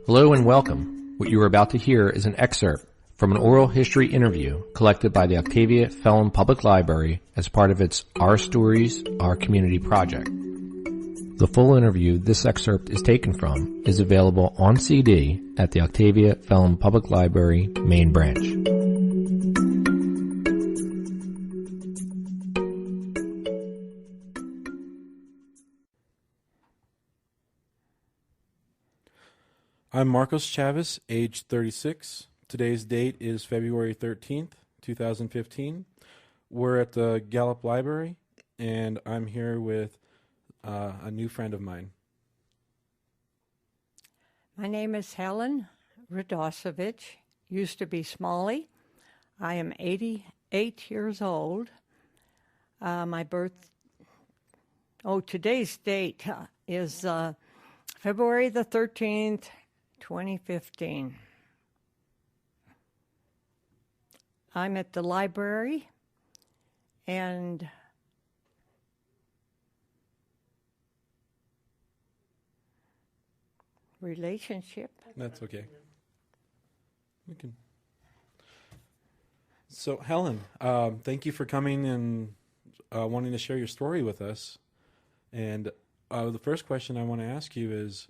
Hello and welcome. What you are about to hear is an excerpt from an oral history interview collected by the Octavia Helen Public Library as part of its Our Stories, Our Community project. The full interview this excerpt is taken from is available on CD at the Octavia Helen Public Library main branch. I'm Marcos Chavez, age 36. Today's date is February 13th, 2015. We're at the Gallup Library, and I'm here with a new friend of mine. My name is Helen Radosevich, used to be Smalley. I am 88 years old. Today's date is February the 13th, 2015. I'm at the library, and relationship. That's okay. We can. So, Helen, thank you for coming and wanting to share your story with us. And the first question I want to ask you is,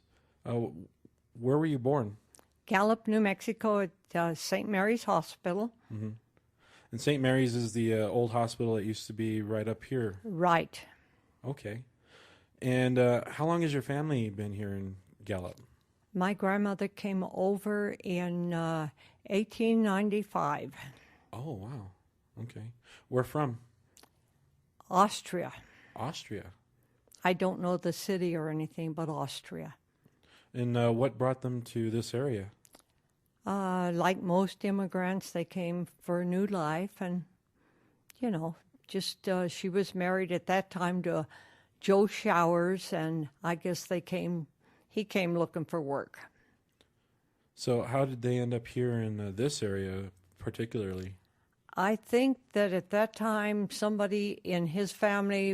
where were you born? Gallup, New Mexico, at St. Mary's Hospital. Mm-hmm. And St. Mary's is the old hospital that used to be right up here. Right. Okay. And how long has your family been here in Gallup? My grandmother came over in 1895. Oh, wow. Okay. Where from? Austria. Austria. I don't know the city or anything, but Austria. And what brought them to this area? Like most immigrants, they came for a new life, and, she was married at that time to Joe Showers, and I guess he came looking for work. So how did they end up here in this area particularly? I think that at that time, somebody in his family,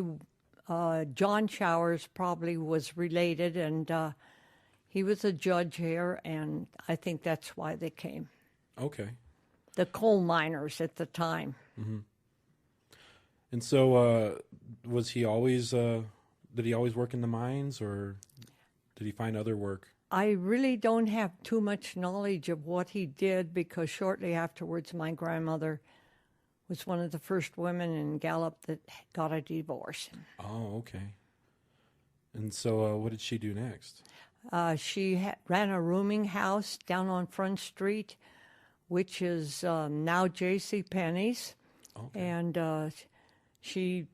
John Showers, probably was related, and he was a judge here, and I think that's why they came. Okay. The coal miners at the time. Mm-hmm. And so was he always, did he always work in the mines, or did he find other work? I really don't have too much knowledge of what he did, because shortly afterwards my grandmother was one of the first women in Gallup that got a divorce. Oh, okay. And so what did she do next? She ran a rooming house down on Front Street, which is now J.C. Penney's. Okay. And she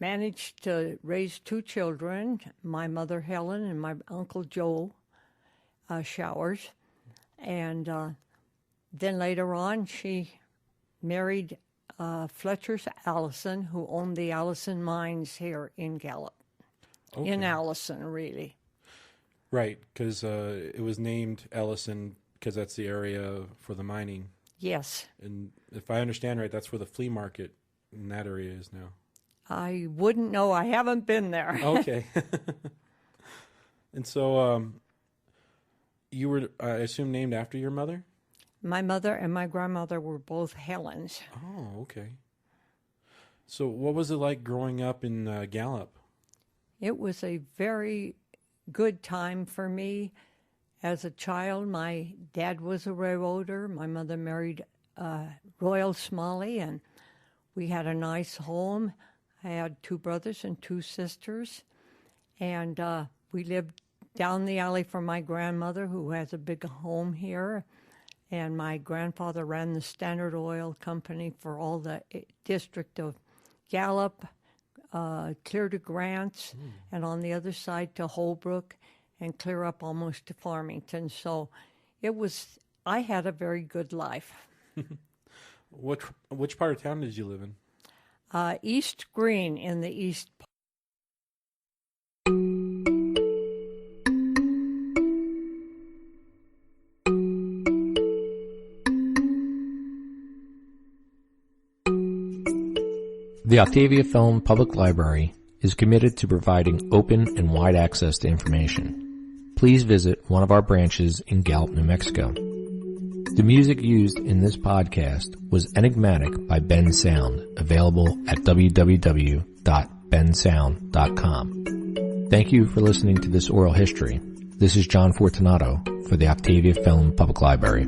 managed to raise two children, my mother Helen and my uncle Joe Showers. And then later on, she married Fletcher Allison, who owned the Allison Mines here in Gallup. Okay. In Allison, really. Right, because it was named Ellison because that's the area for the mining. Yes. And if I understand right, that's where the flea market in that area is now. I wouldn't know. I haven't been there. Okay. And so you were, I assume, named after your mother? My mother and my grandmother were both Helens. Oh, okay. So what was it like growing up in Gallup? It was a very good time for me. As a child, my dad was a railroader. My mother married Royal Smalley, and we had a nice home. I had two brothers and two sisters, and we lived down the alley from my grandmother, who has a big home here, and my grandfather ran the Standard Oil Company for all the district of Gallup, clear to Grants, and on the other side to Holbrook, and clear up almost to Farmington. So I had a very good life. Which part of town did you live in? East Green in the east. The Octavia Public Library is committed to providing open and wide access to information. please visit one of our branches in Gallup, New Mexico. The music used in this podcast was Enigmatic by Ben Sound, available at www.bensound.com. Thank you for listening to this oral history. This is John Fortunato for the Octavia Felon Public Library.